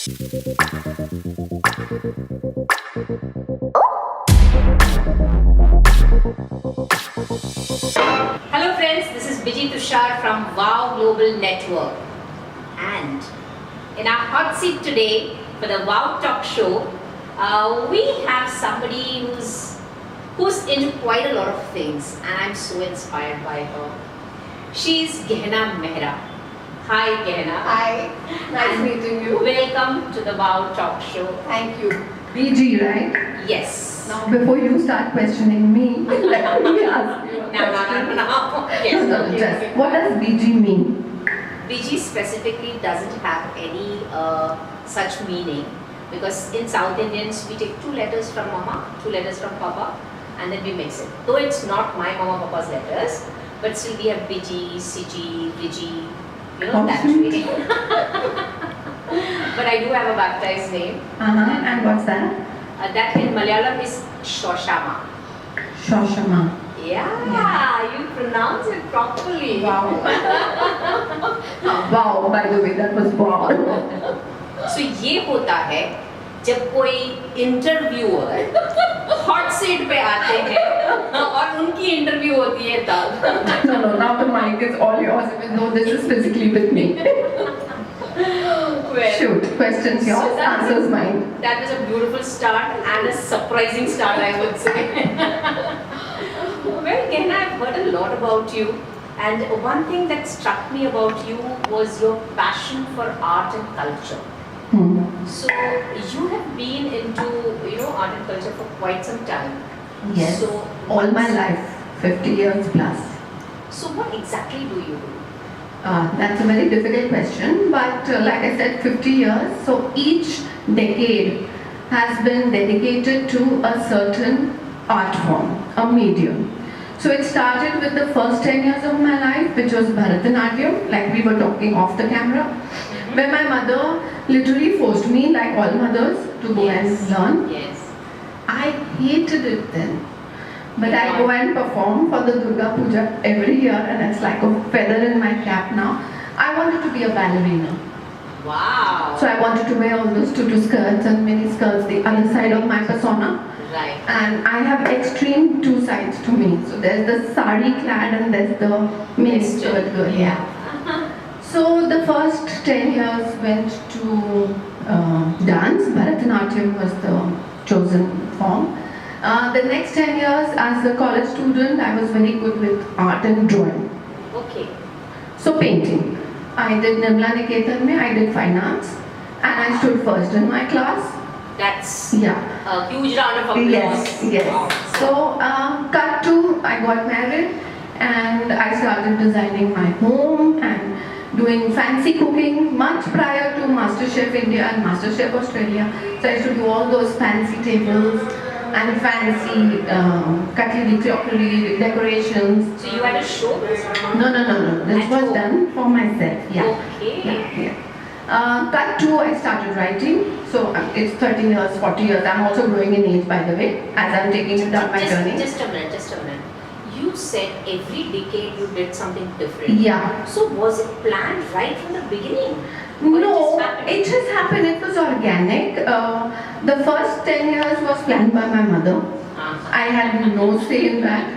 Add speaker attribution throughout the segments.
Speaker 1: Hello friends, this is Biji Tushar from Wow Global Network, and in our hot seat today for the Wow Talk Show, we have somebody who's into quite a lot of things, and I'm so inspired by her. She's Gehna Mehra. Hi Gehna.
Speaker 2: Hi, nice meeting you.
Speaker 1: Welcome to the Wow Talk Show.
Speaker 2: Thank you. BG, right?
Speaker 1: Yes.
Speaker 2: Now, before you start questioning me, let me ask you.
Speaker 1: No. Yes.
Speaker 2: No, just what does BG mean?
Speaker 1: BG specifically doesn't have any such meaning, because in South Indians we take 2 letters from mama, 2 letters from papa, and then we mix it. Though it's not my mama papa's letters, but still we have BG, CG, Viji, that way. But I do have a baptized name.
Speaker 2: And what's that?
Speaker 1: That in Malayalam is Shoshama.
Speaker 2: Shoshama.
Speaker 1: Yeah, you pronounce it properly.
Speaker 2: Wow. Wow, by the way, that was wow.
Speaker 1: So ये होता है जब कोई interviewer hot seat पे आते हैं और उनकी इंटरव्यू होती है तब.
Speaker 2: No, now the mic is all yours, even though this is physically with me.
Speaker 1: Well,
Speaker 2: shoot, questions yours,
Speaker 1: so
Speaker 2: answers mine.
Speaker 1: That was a beautiful start and a surprising start, I would say. Well, Gehna, I've heard a lot about you, and one thing that struck me about you was your passion for art and culture. So you have been into art and culture for quite some time.
Speaker 2: Yes.
Speaker 1: So
Speaker 2: all my life, 50 years plus.
Speaker 1: So what exactly do you do?
Speaker 2: That's a very difficult question, but like I said, 50 years. So each decade has been dedicated to a certain art form, a medium. So it started with the first 10 years of my life, which was Bharatanatyam, like we were talking off the camera, where my mother literally forced me, like all mothers, to go and learn.
Speaker 1: Yes.
Speaker 2: I hated it then. But I go and perform for the Durga Puja every year, and it's like a feather in my cap now. I wanted to be a ballerina.
Speaker 1: Wow.
Speaker 2: So I wanted to wear all those tutu skirts and mini skirts, the other side of my persona.
Speaker 1: Right.
Speaker 2: And I have extreme 2 sides to me. So there's the sari clad and there's the mini skirt girl. Yeah. So the first 10 years went to dance. Bharatanatyam was the chosen form. The next 10 years as a college student, I was very good with art and drawing.
Speaker 1: Okay.
Speaker 2: So painting. I did Nirmala Niketan mein, I did fine arts, and I stood first in my class.
Speaker 1: That's
Speaker 2: a
Speaker 1: huge round of applause.
Speaker 2: Yes.
Speaker 1: Wow.
Speaker 2: So cut to, I got married and I started designing my home and doing fancy cooking much prior to MasterChef India and MasterChef Australia. So I used to do all those fancy tables and fancy cutlery, crockery, decorations.
Speaker 1: So you had a show?
Speaker 2: No. This was done for myself. Yeah.
Speaker 1: Okay.
Speaker 2: Yeah. Cut to, I started writing. So it's 30 years, 40 years. I'm also growing in age, by the way, as I'm taking it down my journey.
Speaker 1: Just a minute. You said every decade you did something different.
Speaker 2: Yeah.
Speaker 1: So was it planned right from the beginning?
Speaker 2: No, it just happened. It was organic. The first 10 years was planned by my mother. I had no say in that.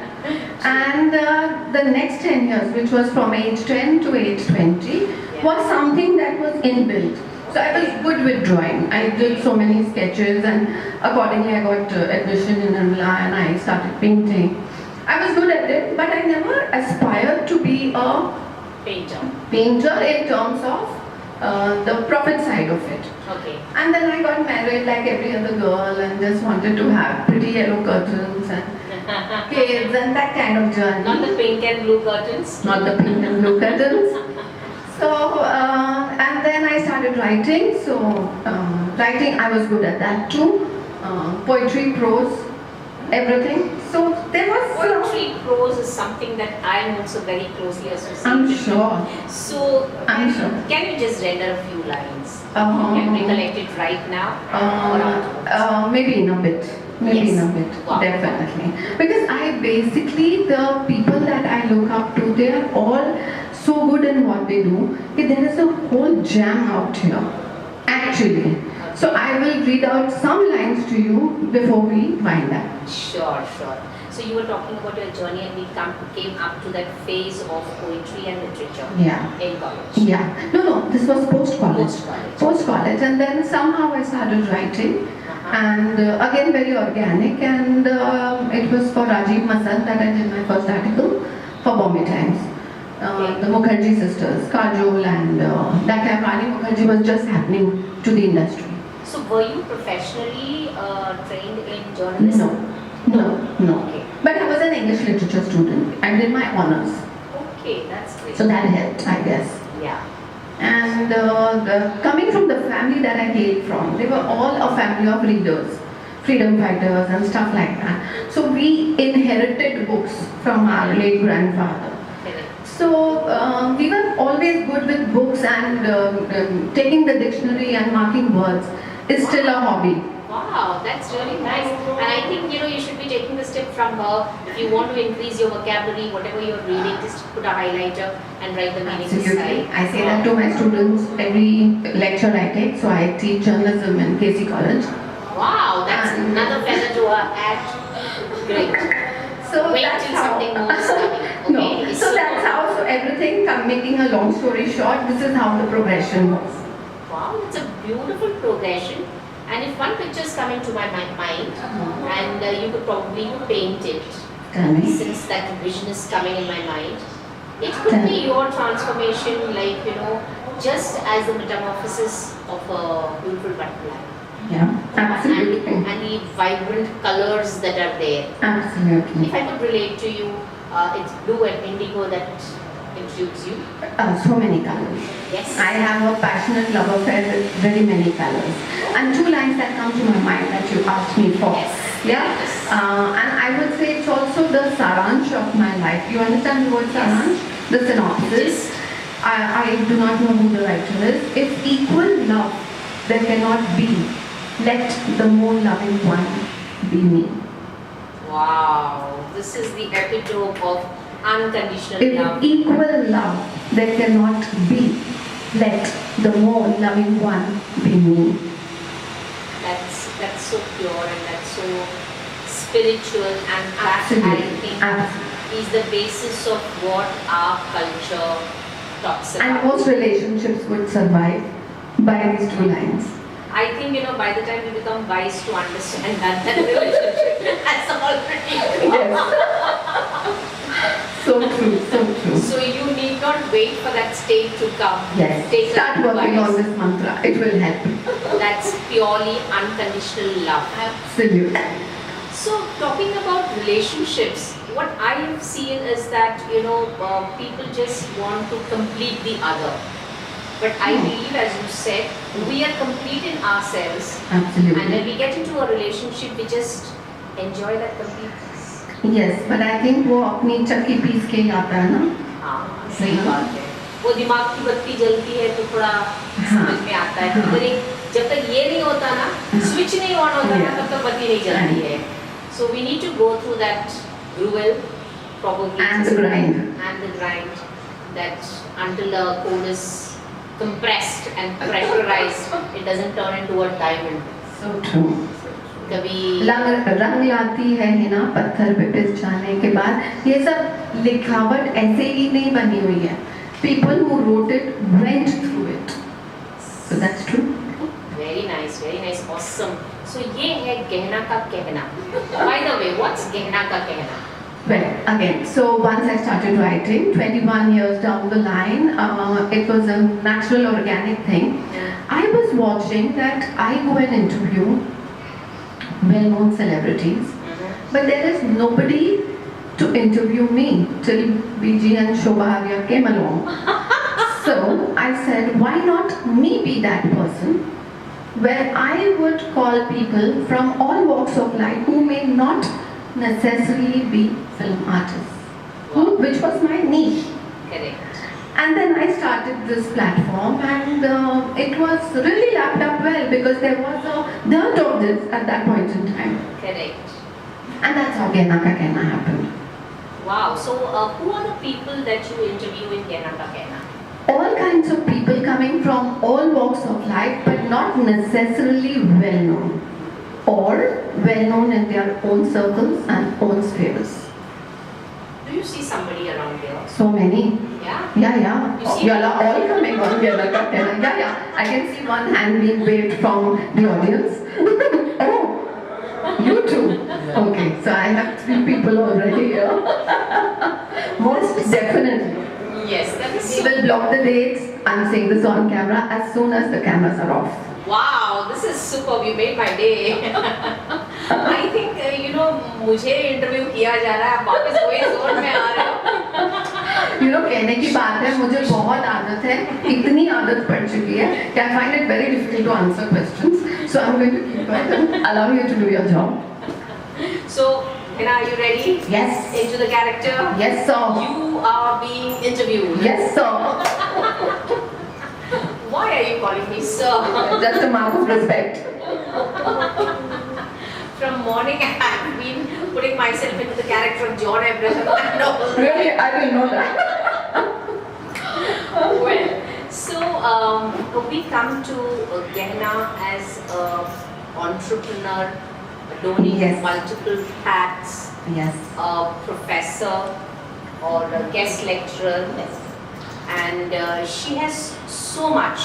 Speaker 2: And the next 10 years, which was from age 10 to age 20, was something that was inbuilt. So I was good with drawing. I did so many sketches, and accordingly I got admission in Nirmala and I started painting. I was good at it, but I never aspired to be a painter in terms of the profit side of it.
Speaker 1: Okay.
Speaker 2: And then I got married like every other girl and just wanted to have pretty yellow curtains and kids and that kind of journey.
Speaker 1: Not the pink and blue curtains?
Speaker 2: Not the pink and blue curtains. So, and then I started writing. So, writing, I was good at that too. Poetry, prose, everything. So, there was...
Speaker 1: Poetry, prose is something that I am also very closely associated
Speaker 2: I'm
Speaker 1: with.
Speaker 2: sure.
Speaker 1: So,
Speaker 2: I'm sure.
Speaker 1: Can you just render a few lines? Can you recollect it right now?
Speaker 2: Maybe in a bit. Maybe in a bit, definitely. Because the people that I look up to, they are all so good in what they do. There is a whole jam out here. Actually. So I will read out some lines to you before we wind up.
Speaker 1: Sure, sure. So you were talking about your journey and we came up to that phase of poetry and literature in college.
Speaker 2: Yeah. No, this was post-college.
Speaker 1: Post-college.
Speaker 2: Post-college, and then somehow I started writing. And again very organic, and it was for Rajiv Masad that I did my first article for Bombay Times. The Mukherjee sisters, Kajol, and that time Rani Mukherjee was just happening to the industry.
Speaker 1: So were you professionally trained in journalism?
Speaker 2: No.
Speaker 1: Okay.
Speaker 2: But I was an English literature student. I did my honors.
Speaker 1: Okay, that's great.
Speaker 2: So that helped, I guess.
Speaker 1: Yeah.
Speaker 2: And coming from the family that I came from, they were all a family of readers, freedom fighters and stuff like that. So we inherited books from our late grandfather. So we were always good with books, and taking the dictionary and marking words is still a hobby.
Speaker 1: Wow, that's really nice. And I think you should be taking the step from her. If you want to increase your vocabulary, whatever you're reading, just put a highlighter and write the meaning
Speaker 2: Absolutely.
Speaker 1: beside.
Speaker 2: I say that to my students every lecture I take. So I teach journalism in KC College.
Speaker 1: Wow, that's another feather to her hat. Great.
Speaker 2: So
Speaker 1: wait
Speaker 2: that's
Speaker 1: till
Speaker 2: how.
Speaker 1: something more is coming. Okay?
Speaker 2: No. So that's how. So everything. Making a long story short, this is how the progression was.
Speaker 1: Wow, it's a beautiful progression. And if one picture is coming to my mind, and you could probably paint it,
Speaker 2: Tell me.
Speaker 1: since that vision is coming in my mind, it could be your transformation, like just as the metamorphosis of a beautiful butterfly.
Speaker 2: Yeah, absolutely.
Speaker 1: And the vibrant colors that are there.
Speaker 2: Absolutely.
Speaker 1: If I could relate to you, it's blue and indigo that intrigues you.
Speaker 2: So many colors.
Speaker 1: Yes.
Speaker 2: I have a passionate love affair with very many colors. And two lines that come to my mind that you asked me for.
Speaker 1: Yes.
Speaker 2: Yeah. And I would say it's also the saransh of my life. You understand the word saransh? The synopsis. I do not know who the writer is. If equal love there cannot be, let the more loving one be me.
Speaker 1: Wow, this is the epitome of unconditional
Speaker 2: If
Speaker 1: love.
Speaker 2: equal love there cannot be, let the more loving one be me.
Speaker 1: That's so pure and that's so spiritual, and that
Speaker 2: Absolutely.
Speaker 1: I think is the basis of what our culture talks about.
Speaker 2: And most relationships would survive by these two lines.
Speaker 1: I think by the time we become wise to understand that relationship has already
Speaker 2: So true.
Speaker 1: So you need not wait for that state to come.
Speaker 2: Yes.
Speaker 1: Take
Speaker 2: Start
Speaker 1: that
Speaker 2: working
Speaker 1: wise.
Speaker 2: on this mantra. It will help.
Speaker 1: That's purely unconditional love.
Speaker 2: Absolutely.
Speaker 1: So talking about relationships, what I have seen is that people just want to complete the other. But I believe, as you said, we are complete in ourselves.
Speaker 2: Absolutely.
Speaker 1: And when we get into a relationship, we just enjoy that completeness.
Speaker 2: Yes, but I think वो अपनी चक्की piece के ही आता है ना.
Speaker 1: हाँ, सही बात है. वो दिमाग की बत्ती जलती है तो थोड़ा समझ में आता है. अगर जब तक ये नहीं होता ना, स्विच नहीं ऑन होता ना, तब तक बत्ती नहीं जलती है. So we need to go through that gruel, probably.
Speaker 2: And the grind.
Speaker 1: And the grind. That until the code is compressed and pressurized, it doesn't turn into a diamond.
Speaker 2: So true.
Speaker 1: कभी
Speaker 2: रंग लाती है हिना पत्थर पे पिस जाने के बाद. ये सब लिखावट ऐसे ही नहीं बनी हुई है. People who wrote it went through it. So that's true.
Speaker 1: Very nice, awesome. So ये है गहना का कहना. By the way, what's गहना का कहना?
Speaker 2: Well, again, so once I started writing, 21 years down the line, it was a natural, organic thing. I was watching that I go and interview well-known celebrities, but there is nobody to interview me till BG and Shobha Havia came along. So I said, why not me be that person, where I would call people from all walks of life who may not necessarily be film artists, which was my niche.
Speaker 1: Correct.
Speaker 2: And then I started this platform, and it was really lapped up well because there was a dearth of this at that point in time.
Speaker 1: Correct.
Speaker 2: And that's how Gehna Ka Gehna happened.
Speaker 1: Wow. So who are the people that you interview in Gehna Ka Gehna?
Speaker 2: all kinds of people coming from all walks of life, but not necessarily well known, or well known in their own circles and own spheres.
Speaker 1: Do you see somebody around here?
Speaker 2: So many.
Speaker 1: Yeah?
Speaker 2: Yeah.
Speaker 1: You see
Speaker 2: You all are all coming on Gehna. Yeah. I can see one hand being waved from the audience. Oh, you too. Okay, so I have 3 people already here. Most definitely.
Speaker 1: Yes, that is
Speaker 2: We
Speaker 1: so.
Speaker 2: will block the dates. I'm saying this on camera as soon as the cameras are off.
Speaker 1: Wow, this is superb. You made my day. I think मुझे interview किया जा रहा है. आप वापस वही zone में आ रहे हो.
Speaker 2: कहने की बात है, मुझे बहुत आदत है, इतनी आदत पड़ चुकी है कि I find it very difficult to answer questions. So I'm going to keep quiet and allow you to do your job.
Speaker 1: So, Gehna, are you ready?
Speaker 2: Yes.
Speaker 1: Into the character?
Speaker 2: Yes, sir.
Speaker 1: You are being interviewed.
Speaker 2: Yes, sir.
Speaker 1: Why are you calling me sir?
Speaker 2: Just a mark of respect.
Speaker 1: From morning I have been putting myself into the character of John Abraham.
Speaker 2: Really, I didn't know that.
Speaker 1: Well, so we come to Gehna as an entrepreneur, donning
Speaker 2: Yes.
Speaker 1: multiple hats,
Speaker 2: Yes.
Speaker 1: a professor or a guest lecturer.
Speaker 2: Yes.
Speaker 1: And she has so much,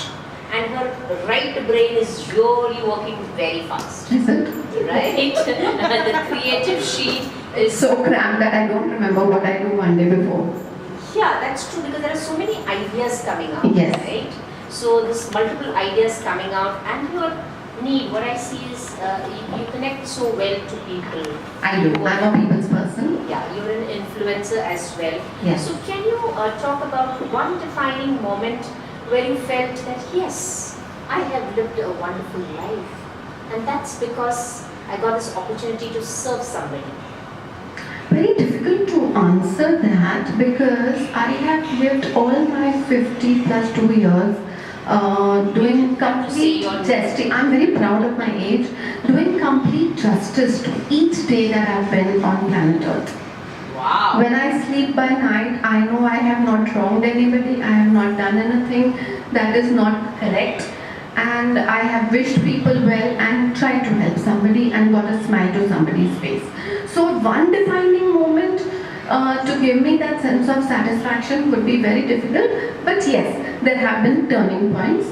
Speaker 1: and her right brain is really working very fast,
Speaker 2: Is it?
Speaker 1: right? The creative sheet is
Speaker 2: So cramped that I don't remember what I do one day before.
Speaker 1: yeah, that's true, because there are so many ideas coming out,
Speaker 2: Yes.
Speaker 1: right? So this multiple ideas coming out, and your need, what I see is you connect so well to people.
Speaker 2: I do. I'm a people's person.
Speaker 1: Yeah, you're an influencer as well.
Speaker 2: Yes.
Speaker 1: So can you talk about one defining moment where you felt that yes, I have lived a wonderful life, and that's because I got this opportunity to serve somebody.
Speaker 2: Very difficult to answer that because I have lived all my 50 plus 2 years doing complete justice. I'm very proud of my age. Doing complete justice to each day that I've been on planet Earth.
Speaker 1: Wow.
Speaker 2: When I sleep by night, I know I have not wronged anybody. I have not done anything that is not correct. And I have wished people well and tried to help somebody and got a smile to somebody's face. So one defining moment to give me that sense of satisfaction would be very difficult. But yes, there have been turning points.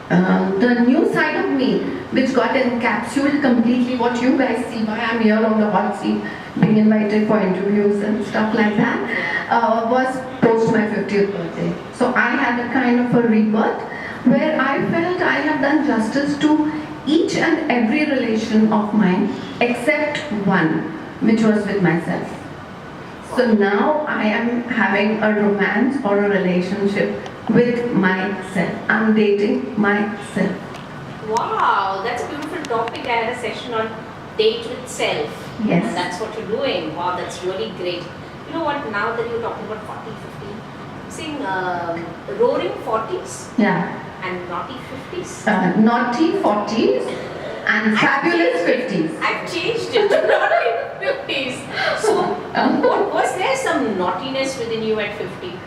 Speaker 2: The new side of me, which got encapsulated completely, what you guys see why I'm here on the hot seat, being invited for interviews and stuff like that, was post my 50th birthday. So I had a kind of a rebirth where I felt I have done justice to each and every relation of mine except one, which was with myself. So now I am having a romance or a relationship with myself. I'm dating myself.
Speaker 1: Wow, that's a beautiful topic. I had a session on date with self.
Speaker 2: Yes.
Speaker 1: And that's what you're doing. Wow, that's really great. You know what, now that you're talking about 40, 50, I'm saying roaring 40s
Speaker 2: Yeah.
Speaker 1: and naughty 50s.
Speaker 2: Naughty 40s and fabulous 50s.
Speaker 1: I've changed it to naughty 50s. So, was there some naughtiness within you at 50?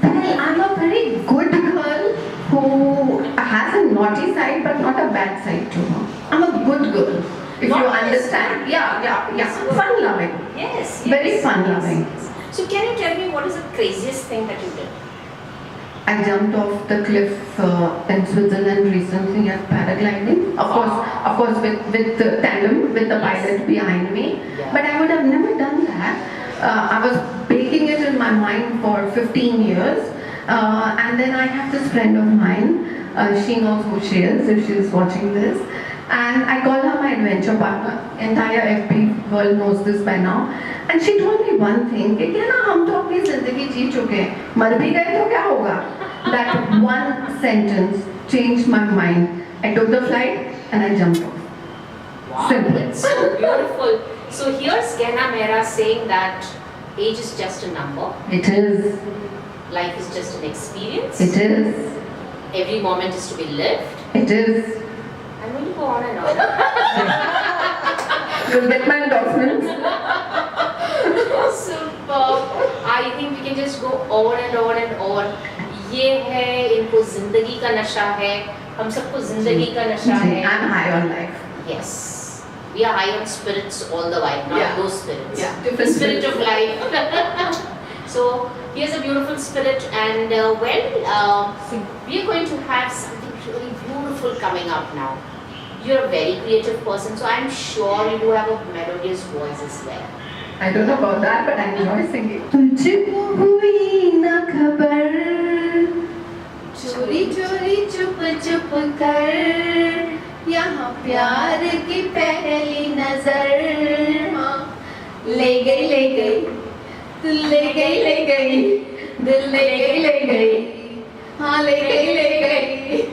Speaker 2: Well, I'm a very good girl who has a naughty side but not a bad side to her. I'm a good girl. If you understand. Yeah. Fun loving.
Speaker 1: Yes.
Speaker 2: Very fun loving.
Speaker 1: Yes. So can you tell me what is the craziest thing that you did?
Speaker 2: I jumped off the cliff in Switzerland recently at paragliding. Of course, with the tandem, with the pilot behind me.
Speaker 1: Yeah.
Speaker 2: But I would have never done that. I was baking it in my mind for 15 years. And then I have this friend of mine. She knows who she is if she is watching this. And I call her my adventure partner. Entire FP world knows this by now. And she told me one thing, कि क्या ना हम तो अपनी जिंदगी जी चुके हैं, मर भी गए तो क्या होगा? That one sentence changed my mind. I took the flight and I jumped off.
Speaker 1: Wow,
Speaker 2: Simple.
Speaker 1: that's so beautiful. So here's Gehna Mehra saying that age is just a number,
Speaker 2: It is.
Speaker 1: life is just an experience,
Speaker 2: It is.
Speaker 1: every moment is to be lived.
Speaker 2: It is.
Speaker 1: I'm going to go on and on.
Speaker 2: You'll get my endorsements.
Speaker 1: Superb. I think we can just go on and on and on. ये है, इनको जिंदगी का नशा है, हम सबको जिंदगी का नशा है.
Speaker 2: I'm high on life.
Speaker 1: Yes, we are high on spirits all the while, not those spirits.
Speaker 2: Yeah,
Speaker 1: The
Speaker 2: different
Speaker 1: spirit of
Speaker 2: spirits.
Speaker 1: life. So here's a beautiful spirit, and we are going to have something really beautiful coming up now. You're a very creative person, so I'm sure you do have a melodious voice as well.
Speaker 2: I don't know about that, but I enjoy singing. तुझको हुई ना खबर, चोरी चोरी चुप चुप कर, यहाँ प्यार की पहली नजर, ले गई, तू ले गई, दिल ले गई, हाँ ले गई.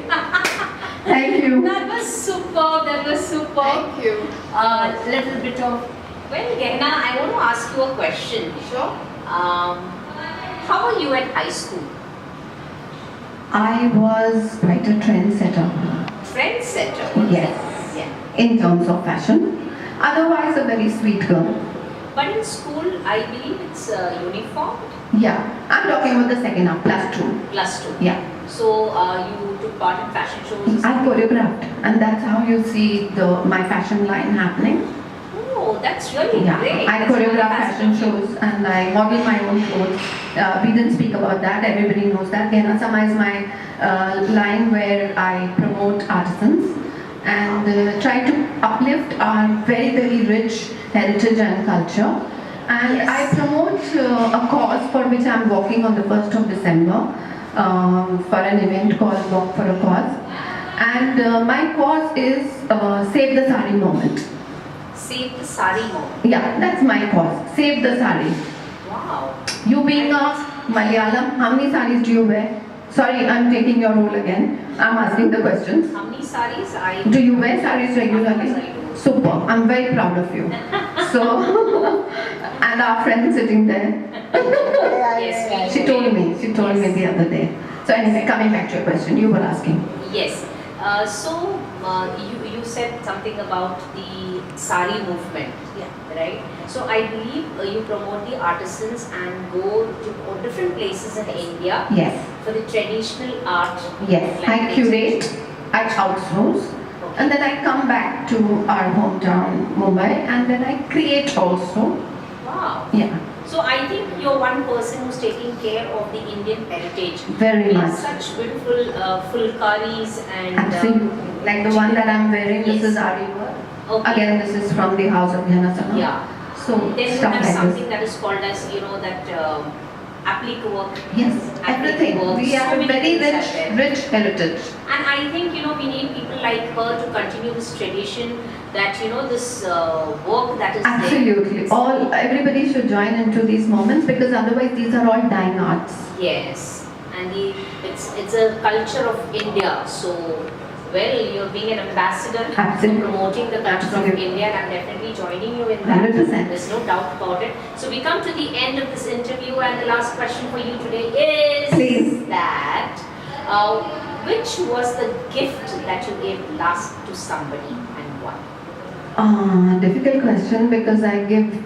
Speaker 2: Thank you.
Speaker 1: That was superb.
Speaker 2: Thank you.
Speaker 1: Little bit of. Well, Gehna, I want to ask you a question.
Speaker 2: Sure.
Speaker 1: How were you at high school?
Speaker 2: I was quite a trendsetter.
Speaker 1: Trendsetter?
Speaker 2: Yes.
Speaker 1: Yeah.
Speaker 2: In terms of fashion. Otherwise, a very sweet girl.
Speaker 1: But in school, I believe it's uniform?
Speaker 2: Yeah. I'm talking about the second half, +2.
Speaker 1: +2.
Speaker 2: Yeah.
Speaker 1: So, you took part in fashion shows?
Speaker 2: I choreographed, and that's how you see my fashion line happening.
Speaker 1: Oh, that's really great.
Speaker 2: I choreograph fashion shows and I model my own clothes. We didn't speak about that, everybody knows that. Gehna Sama is my line where I promote artisans and try to uplift our very, very rich heritage and culture. And
Speaker 1: Yes.
Speaker 2: I promote a cause for which I'm walking on the 1st of December for an event called Walk for a Cause. And my cause is Save the Sari Moment.
Speaker 1: Save the sari moment.
Speaker 2: Yeah, that's my cause. Save the sari.
Speaker 1: Wow.
Speaker 2: You being a Malayalam, how many saris do you wear? Sorry, I'm taking your role again. I'm asking the questions.
Speaker 1: How many saris?
Speaker 2: Do you wear saris regularly?
Speaker 1: Of course I do.
Speaker 2: Super. I'm very proud of you. So, and our friend sitting there.
Speaker 1: Yes,
Speaker 2: She told me the other day. So anyway, coming back to your question, you were asking.
Speaker 1: Yes. You said something about the sari movement, right? So I believe you promote the artisans and go to different places in India
Speaker 2: Yes.
Speaker 1: for the traditional art.
Speaker 2: Yes. I curate, I outsource, and then I come back to our hometown, Mumbai, and then I create also.
Speaker 1: Wow.
Speaker 2: Yeah.
Speaker 1: So I think you're one person who's taking care of the Indian heritage.
Speaker 2: Very
Speaker 1: With
Speaker 2: much.
Speaker 1: such beautiful fulkaris and
Speaker 2: Absolutely. Like the one that I'm wearing, this
Speaker 1: Yes.
Speaker 2: is Ari work.
Speaker 1: Okay.
Speaker 2: Again, this is from the house of Gehna Sama.
Speaker 1: Yeah.
Speaker 2: So,
Speaker 1: Then you
Speaker 2: stuff
Speaker 1: have
Speaker 2: like
Speaker 1: something
Speaker 2: this.
Speaker 1: that is called as, that applique work.
Speaker 2: Yes,
Speaker 1: Applique
Speaker 2: everything.
Speaker 1: work.
Speaker 2: We
Speaker 1: So
Speaker 2: have a
Speaker 1: many
Speaker 2: very
Speaker 1: things are there.
Speaker 2: rich heritage.
Speaker 1: And I think, we need people like her to continue this tradition, that, this work that is
Speaker 2: Absolutely. Everybody should join into these moments because otherwise these are all dying arts.
Speaker 1: there. Yes. And it's a culture of India. So, you're being an ambassador
Speaker 2: Absolutely.
Speaker 1: for promoting the culture of
Speaker 2: Absolutely.
Speaker 1: India, and I'm definitely joining you in that.
Speaker 2: 100%.
Speaker 1: There's no doubt about it. So we come to the end of this interview, and the last question for you today is
Speaker 2: Please.
Speaker 1: that which was the gift that you gave last to somebody and why?
Speaker 2: Difficult question because I give,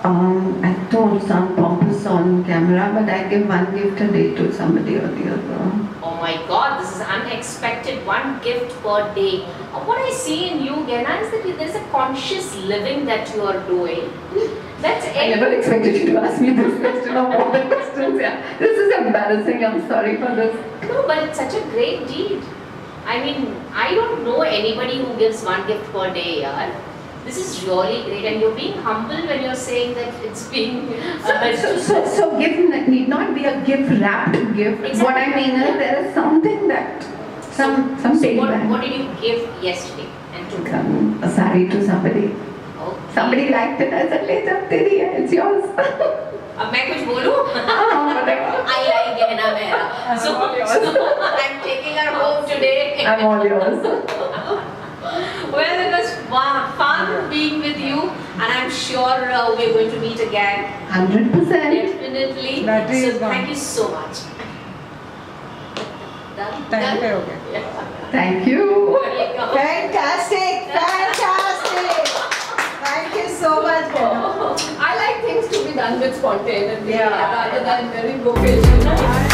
Speaker 2: I don't sound pompous on camera, but I give one gift a day to somebody or the other.
Speaker 1: Oh my God, this is unexpected. One gift per day. What I see in you, Gehna, is that there's a conscious living that you are doing. That's
Speaker 2: I never expected you to ask me this question or more than questions. Yeah, this is embarrassing. I'm sorry for this.
Speaker 1: No, but it's such a great deed. I mean, I don't know anybody who gives one gift per day, yaar. This is really great, and you're being humble when you're saying that it's being.
Speaker 2: So gift need not be a gift wrapped gift.
Speaker 1: Exactly.
Speaker 2: What I mean is there is something that some
Speaker 1: So
Speaker 2: paid
Speaker 1: what
Speaker 2: back.
Speaker 1: did you give yesterday and today?
Speaker 2: A sari to somebody.
Speaker 1: Okay.
Speaker 2: Somebody liked it. I said, "ले जा तेरी है, it's yours."
Speaker 1: अब मैं कुछ बोलूं?
Speaker 2: Whatever.
Speaker 1: I like Gehna Mehra. So I'm taking her home today.
Speaker 2: I'm all yours.
Speaker 1: Well, it was fun being with you, and I'm sure we're going to meet again.
Speaker 2: 100%.
Speaker 1: Definitely.
Speaker 3: Battery
Speaker 1: So
Speaker 3: is gone.
Speaker 1: thank you so much. Done?
Speaker 3: Thank
Speaker 1: Done?
Speaker 3: you.
Speaker 1: Yeah.
Speaker 2: Thank you.
Speaker 1: There you go.
Speaker 3: Fantastic! Fantastic! Thank you so much, Gehna.
Speaker 2: I like things to be done with spontaneity
Speaker 3: Yeah.
Speaker 2: rather than very vocational.